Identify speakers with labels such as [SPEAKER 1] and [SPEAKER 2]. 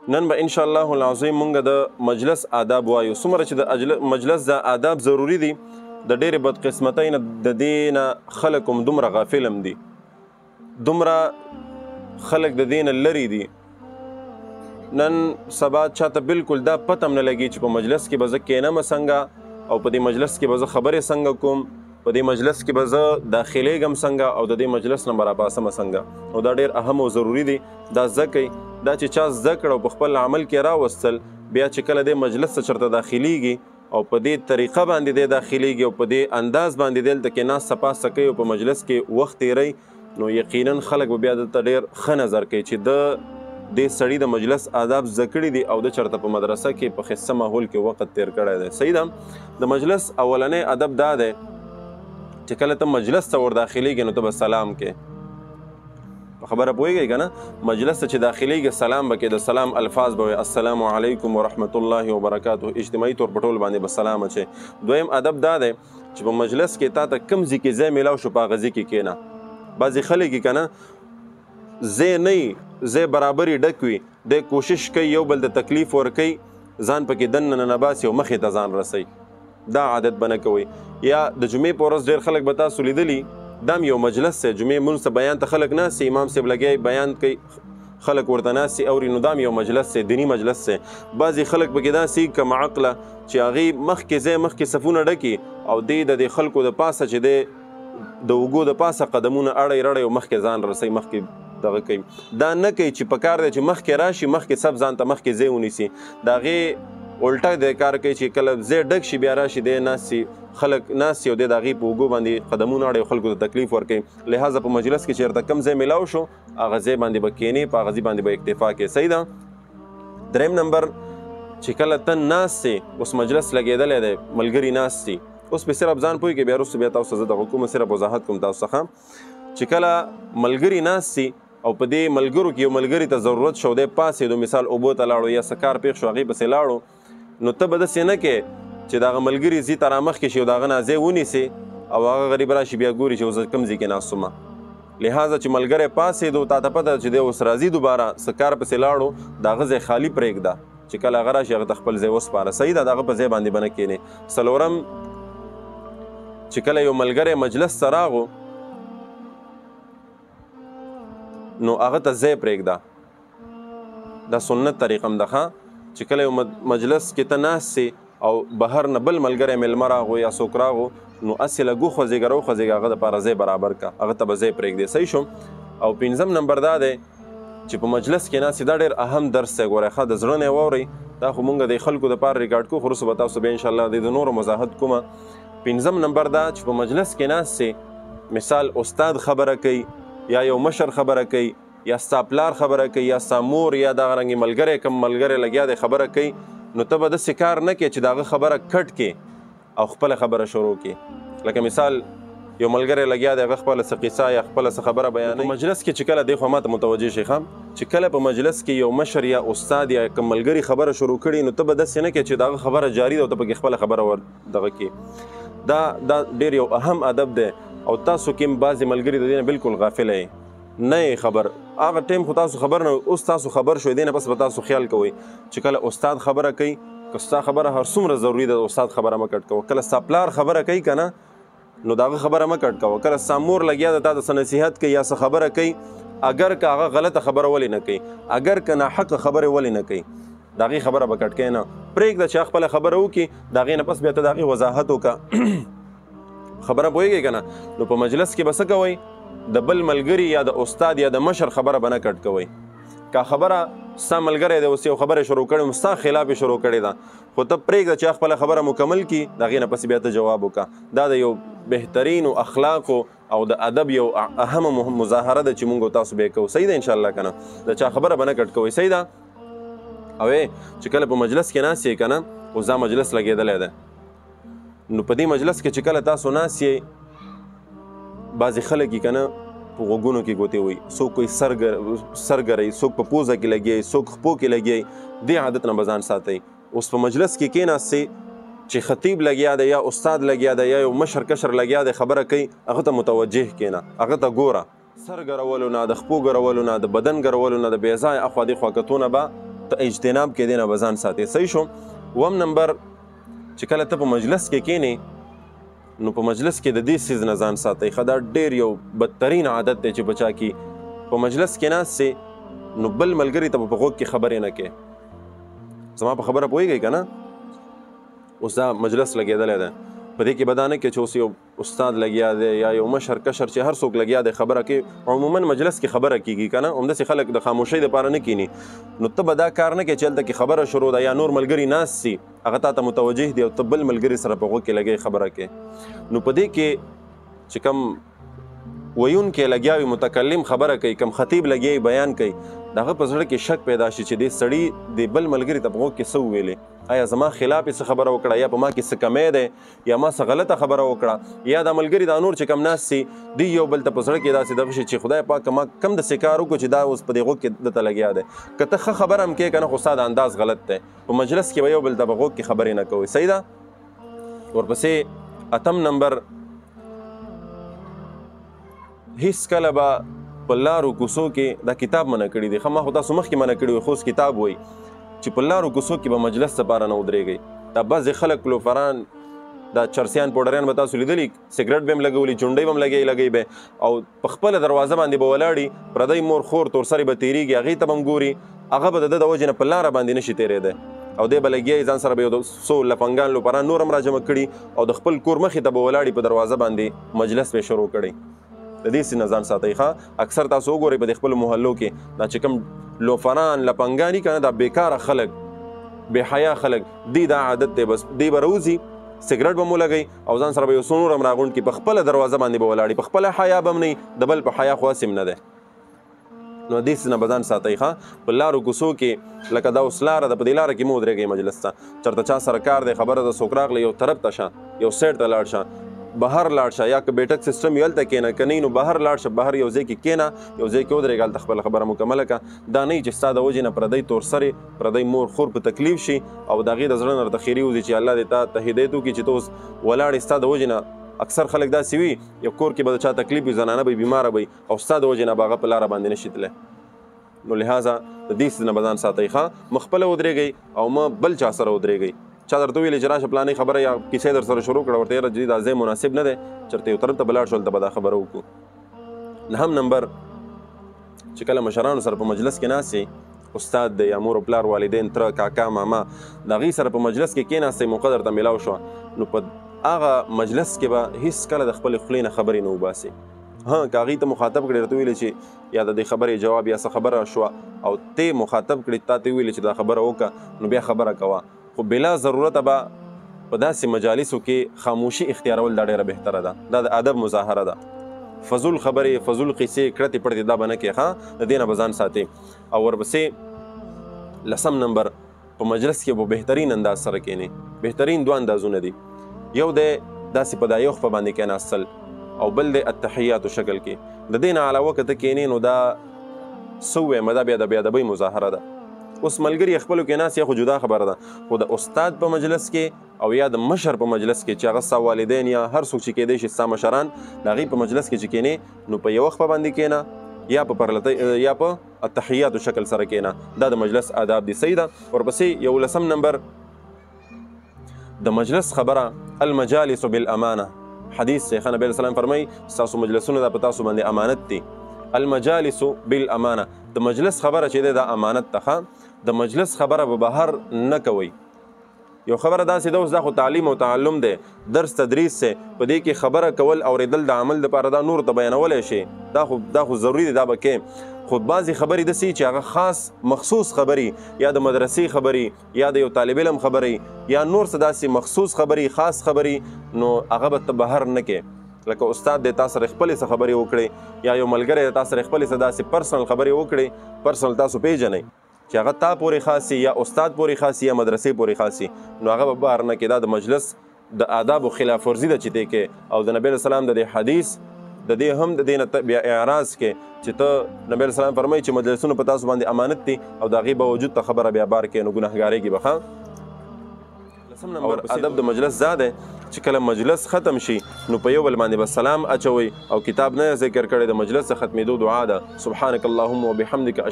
[SPEAKER 1] نن به انشاءالله العظیم مونږ د مجلس آداب وایو. څومره چې د مجلس د آداب ضروري دي، د ډېرې بدقسمتۍ نه د دې نه خلک هم دومره غافل هم دي، دومره خلک د دې نه لرې دي. نن سبا چاته بالکل دا پته هم نه لګي چې په مجلس کې به زه کښېنم څنګه، او په دې مجلس کې به زه خبرې څنګه کوم، په دې مجلس کې به زه داخلېږم څنګه، او د دې مجلس نه به راباسم څنګه. او دا ډېر اهم او ضروري دی. دا زده کوئ، دا چې چا زده کړه او په خپل عمل کې راوستل، بیا چې کله دې مجلس ته چېرته داخلېږي او په دې طریقه باندې دی داخلېږي او په دې انداز باندې دلته کې ناسته پاسته کوي او په مجلس کې وخت تېروي، نو یقینا خلک به بیا دلته ډېر ښه نظر کوي چې دې سړي د مجلس آداب زده کړي دي او د چېرته په مدرسه کې په ښایسته ماحول کې وخت تېر کړی دی. صحیح ده. د مجلس اولنی ادب دا دی چې کله ته مجلس ته ور داخلېږي نو ته به سلام کې. په خبره پوهېږئ که نه؟ مجلس ته چې داخلېږي سلام به کې، د سلام الفاظ به وایي السلام علیکم ورحمت الله وبرکاته، اجتماعي طور په ټول باندې به سلام اچئ. دویم ادب دا دی چې په مجلس کې تا ته کوم ځای کې ځای میلاو شو په هغه ځای کې کښېنه. بعضې خلک یې که نه ځای نه وي، ځای برابر یې ډک وي، دی کوشش کوي یو بل ته تکلیف ورکوي، ځان پکې دننه نباسي او مخې ته ځان رسوي. دا عادت به نه کوئ. یا د جمعې په ورځ ډېر خلک به تاسو لیدلي، دا هم یو مجلس دی، جمعې مونځ ته بیان ته خلک ناستي، امام صاحب لګیا بیان کوي، خلک ورته ناستي اوري، نو دا هم یو مجلس دی، دیني مجلس دی. بعضې خلک پکې داسې کم عقله چې هغې مخکې ځای مخکې صفونه ډکي او دی د دې خلکو د پاسه چې دی د اوږو د پاسه قدمونه اړی رړی او مخکې ځان رسوي، مخکې دغه کوي. دا نه کوي چې په کار دی چې مخکې راشي، مخکې سب ځان ته مخکې ځای ونیسي. د هغې الټه دی کار کوي چې کله ځای ډک شي بیا راشي دی ناستي، خلک ناستي او دی د هغې په اوږو باندې قدمونه اړی او خلکو ته تکلیف ورکوي. لہذا په مجلس کې چېرته کم ځای میلاو شو هغه ځای باندې به کښېنې، په هغه ځای باندې به اکتفا کوې. صحیح ده. دریم نمبر چې کله ته ناست یې، اوس مجلس لګېدلی دی، ملګري ناست دي، اوس پې صرف ځان پوهېږي، بیا وروسته بیا تاسو ته زه دغه کوم صرف وضاحت کوم تاسو څخه چې کله ملګري ناست دي او په دې ملګرو کې یو ملګري ته ضرورت شو، دی پاسېدو، مثال اوبو ته لاړو یا څه کار پېښ شو هغې پسې لاړو، نو ته به داسې نه کې چې د هغه ملګري ځي ته رامخکې شي او د هغه نه ځای ونیسې او هغه غریب راشي بیا ګوري چې زه کوم ځای کې ناست وم. لہذا چې ملګری پاسېدو، تا ته پته چې دی اوس راځي دوباره څه کار پسې لاړو، د هغه ځای خالي پرېږده چې کله هغه راشي هغه ته خپل ځای وسپاره. صحیح ده. د هغه په ځای باندې به نه کښېنې. څلورم چې کله یو ملګری مجلس ته راغو نو هغه ته ځای پرېږده. دا سنت طریقه هم ده چې کله یو مجلس کې ته ناست او بهر نه بل ملګری میلمه راغو یا څوک راغو، نو هسې لږ وخوځېږه راوخوځېږه، هغه دپاره ځای برابر کړه، هغه ته به ځای پرېږدې. صحیح شو. او پنځم نمبر دا دی چې په مجلس کې ناست، دا ډېر اهم درس دی. ګورئ ښه، د زړه نه یې واورئ، دا خو مونږ د خلکو دپاره ریکارډ کوو، خو وروسته به تاسو بیا انشاءالله د نورو وضاحت کومه. پنځم نمبر دا چې په مجلس کې ناست، مثال استاد خبره کوي یا یو مشر خبره کوي یا ستا پلار خبره کوي یا ستا مور یا دغه رنګې ملګری کم ملګری لګیا دی خبره کوي، نو ته به داسې کار نه کوې چې د هغه خبره کټ کې او خپله خبره شروع کړې. لکه مثال یو ملګری لګیا دی، هغه خپله څه قصه یا خپله څه خبره بیانوي. په مجلس کې چې کله دی خوا ما ته متوجه شي چې کله په مجلس کې یو مشر یا استاد یا کوم ملګري خبره شروع کړي، نو ته به داسې نه کوې چې د هغه خبره جاري ده او ته پکې خپله خبره ور دغه کړې. دا ډېر یو اهم ادب دی او تاسو کې هم بعضې ملګري د دې نه بالکل غافله یې، نه یې خبر. هغه ټایم خو تاسو خبر نه، اوس تاسو خبر شوئ، دې نه پس به تاسو خیال کوئ چې کله استاد خبره کوي، که ستا خبره هر څومره ضروري ده د استاد خبره مه کټ کوه. کله ستا پلار خبره کوي که نه، نو د هغه خبره مه کټ کوه. کله ستا مور لګیا ده تا ته څه نصیحت کوي یا څه خبره کوي، اگر که هغه غلطه خبره ولې نه کوي، اگر که ناحقه خبرې ولې نه کوي، د هغې خبره به کټ کوې نه. پرېږده چې هغه خپله خبره وکړي، د هغې نه پس بیا ته د هغې وضاحت وکړه. خبره پوهېږئ که نه؟ نو په مجلس کې به څه کوئ، د بل ملګري یا د استاد یا د مشر خبره به نه کټ کوئ. که خبره ستا ملګری دی اوس یو خبره شروع کړې، ستا خلاف یې شروع کړې ده، خو ته پرېږده چې خپله خبره مکمل کړي، د هغې نه پسې بیا ته جواب وکړه. دا د یو بهترینو اخلاقو او د ادب یو اهمه مظاهره ده چې موږ تاسو به یې کوو. صحیح ده انشاءالله که نه؟ د چا خبره به نه کټ کوئ. صحیح ده. او چې کله په مجلس کې ناست یې که نه، اوس دا مجلس لګېدلی دی، نو په دې مجلس کې چې کله تاسو ناست یې، بعضې خلک یې که نه په غوږونو کې ګوتې وایي، څوک وایي سر ګروي، څوک په پوزه کې لګوي، څوک خپو کې لګوي. دې عادت نه به ځان ساتئ. اوس په مجلس کې کېناستئ چې خطیب لګیا دی یا استاد لګیا دی یا یو مشر کشر لګیا دی خبره کوي، هغه ته متوجه کېنه، هغه ته ګوره. سر ګرولو نه، د خپو ګرولو نه، د بدن ګرولو نه، د بې ځایه اخوا دې خوا کتونه به اجتناب کې دی نه به ځان ساتي. صحیح شو. اووم نمبر چې کله ته په مجلس کې کښېنې نو په مجلس کې د دې څیز نه ځان ساتئ. ښه دا ډېر یو بدترین عادت دی چې بچا کی په مجلس کې ناست سي نو بل ملګري ته په غوږ کې خبرې نه کوې. زما په خبره پوهېږئ که نه؟ اوس دا مجلس لګېدلی دی په دې کې به دا نه کې چې اوس یو استاد لګیا دی یا یو مشر کشر چې هر څوک لګیا دی خبره کوي. عموما مجلس کې خبره کېږي که نه، همداسې خلک د خاموشۍ دپاره نه کښېني. نو ته به دا کار نه کوې چې هلته کې خبره شروع ده یا نور ملګري ناست سي هغه تا ته متوجه دي او ته بل ملګري سره په غوږ کې لګی خبره کوې. نو په دې کې چې کوم ویونکی لګیا وي متکلم خبره کوي، کم خطیب لګیا وي بیان کوي، د هغه په زړه کې شک پیدا شي چې دې سړي د بل ملګري ته په غوږ کې څه وویلې، آیا زما خلاف یې څه خبره وکړه یا په ما کې څه کمی دی یا ما څه غلطه خبره وکړه، یا دا ملګري دا نور چې کم ناست سي دوی یو بل ته په زړه کې داسې دغه شي چې خدای پاک ما کم داسې کار وکړو چې دا اوس په دې غوږ کې دته لګیا دی. که ته ښه خبره هم کوې که نه خو ستا د انداز غلط دی. په مجلس کې به یو بل ته په غوږ کې خبرې نه کوئ. صحیح ده. ورپسې اتم نمبر هیڅ کله به په لارو کوڅو کې دا کتاب منع کړي دي. ښه ما خو تاسو مخکې منع کړي وي خو اوس کتاب وایي چې په لارو کوڅو کې به مجلس دپاره نه ودرېږئ. دا بعضې خلک لوفران دا چرسیان پوډریان به تاسو لیدلي سګرټ به هم لګولي چونډۍ به هم لګوي به او په خپله دروازه باندې به ولاړي پردی مور خور تورسرې به تېرېږي هغې ته به هم ګوري هغه به د ده د وجې نه په لاره باندې نشي تېرېدی او دی به لګیا ځان سره به یو څو لفنګان لوپران نور هم راجمع کړي او د خپل کور مخې ته به ولاړي په دروازه باندې مجلس به شروع کړی. د دې سي نه ځان ساتئ. ښه اکثر تاسو وګورئ په د خپلو محلو کې دا چې کوم لوفران لپنګان که نه دا بېکاره خلک بې حیا خلک دی دا عادت دی بس دی به راوځي سګرټ به مو لګوي او ځان سره به یو څو نور هم راغونډ کړي په خپله دروازه باندې به ولاړي په خپله حیا به هم نه د بل په حیا خو هسې هم نه دی. نو دې سي نه به ځان ساتئ. ښه په لارو کوڅو کې لکه دا اوس لاره ده په دې لاره کې مه ودرېږئ مجلس ته چېرته چا سره کار دی خبره ده څوک راغلی یو طرف ته شه یو سایډ ته لاړ شه بهر لاړ شه یا که بیټک سیسټم یې هلته کښېنه که نه نو بهر لاړ شه بهر یو ځای کې کښېنه یو ځای کې ودرېږه هلته خپله خبره مکمله کړه. دا نه چې ستا د وجې نه پردی تورسرې پردی مور خور په تکلیف شي او د هغې د زړه نه درته خیري وځي چې الله دې تا ته هدایت وکړي چې ته اوس ولاړې ستا د وجې نه اکثر خلک داسې وي یو کور کې به د چا تکلیف وي زنانه به بیماره وي او ستا د وجې نه به هغه په لاره باندې نشي تللی. نو لحاظه د دې څیز نه به ځان ساتئ. ښه مه خپله ودرېږئ او مه بل چا سره ودرېږئ. چا درته ویلې چې راشه پلانې خبره یا کیسې در سره شروع کړه ورته یاره جدي دا ځای مناسب نه دی چېرته یو طرف ته به لاړ شو هلته به دا خبره وکړو. نهم نمبر چې کله مشرانو سره په مجلس کې ناست یې استاد دی یا مور و پلار والدین تره کاکا ماما د هغې سره په مجلس کې کېناستئ موقع درته میلاو شوه نو په هغه مجلس کې به هېڅ کله د خپلې خولې نه خبرې نه وباسئ. که هغې ته مخاطب کړې درته ویلې چې یا د دې خبرې جواب یا څه خبره شوه او ته مخاطب کړې تا ته ویلې چې دا خبره وکړه نو بیا خبره کوه خو بلا ضرورته به په داسې مجالسو کې خاموشي اختیارول دا ډېره بهتره ده. دا د ادب مظاهره ده. فضول خبرې فضول قصې کړتې پړتې دا به نه کوې. ښه د دې نه به ځان ساتې. او ورپسې لسم نمبر په مجلس کې به بهترین انداز سره کښېنې. بهترین دوه اندازونه دي. یو دی داسې په دایو خپه باندې کښېناستل او بل دی التحیاتو شکل کې. د دې نه علاوه که ته کښېنې نو دا څه ووایم دا بیا د بېادبۍ مظاهره ده. اوس ملګري خپلو کې ناست یا خو جدا خبره ده خو د استاد په مجلس کې او یا د مشر په مجلس کې چې هغه ستا والدین یا هر څوک چې کېدی شي ستا مشران د هغې په مجلس کې چې کښېنې نو په یوه خپه باندې کښېنه یا په پرلتۍ یا په التحیاتو شکل سره کښېنه. دا د مجلس آداب دي. صحیح ده. ورپسې یو لسم نمبر د مجلس خبره المجالس بالامانه. حدیث دی ښه نبي علیه السلام فرمایي ستاسو مجلسونه دا په تاسو باندې امانت دي. المجالس بالامانه د مجلس خبره چې دی دا امانت ده. د مجلس خبره به بهر نه کوئ. یو خبره داسې ده اوس دا خو تعلیم او تعلم دی درس تدریس دی په دې کې خبره کول اورېدل د عمل دپاره دا نورو ته بیانولی شي دا خو ضروري دی دا به کې خو بعضې خبرې داسې چې هغه خاص مخصوص خبرې یا د مدرسې خبرې یا د یو طالب علم خبرې یا نور څه داسې مخصوص خبرې خاص خبرې نو هغه به ته بهر نه کې. لکه استاد دی تا سره خپلې څه خبرې وکړې یا یو ملګری دی تا سره خپلې څه داسې پرسنل خبرې وکړې پرسنل تاسو پیژنئ چې هغه تا پورې خاص یا استاد پورې خاص یا مدرسې پورې خاص نو هغه به بهر نه کې. دا د مجلس د آدابو خلاف ورزي ده چې دی کې او د نبي علیه السلام د دې حدیث د دې هم د دې نه بیا اعراض کې چې ته نبي علیه السلام فرمایي چې مجلسونه په تاسو باندې امانت دي او د هغې باوجود ته خبره بیا بار کې نو ګناهګارېږي به. ښه لسم نمبر ادب د مجلس دا دی چې کله مجلس ختم شي نو په یو بل باندې به سلام اچوئ او کتاب نه ذکر کړی د مجلس د ختمېدو دعا ده سبحانک اللهم وبحمدک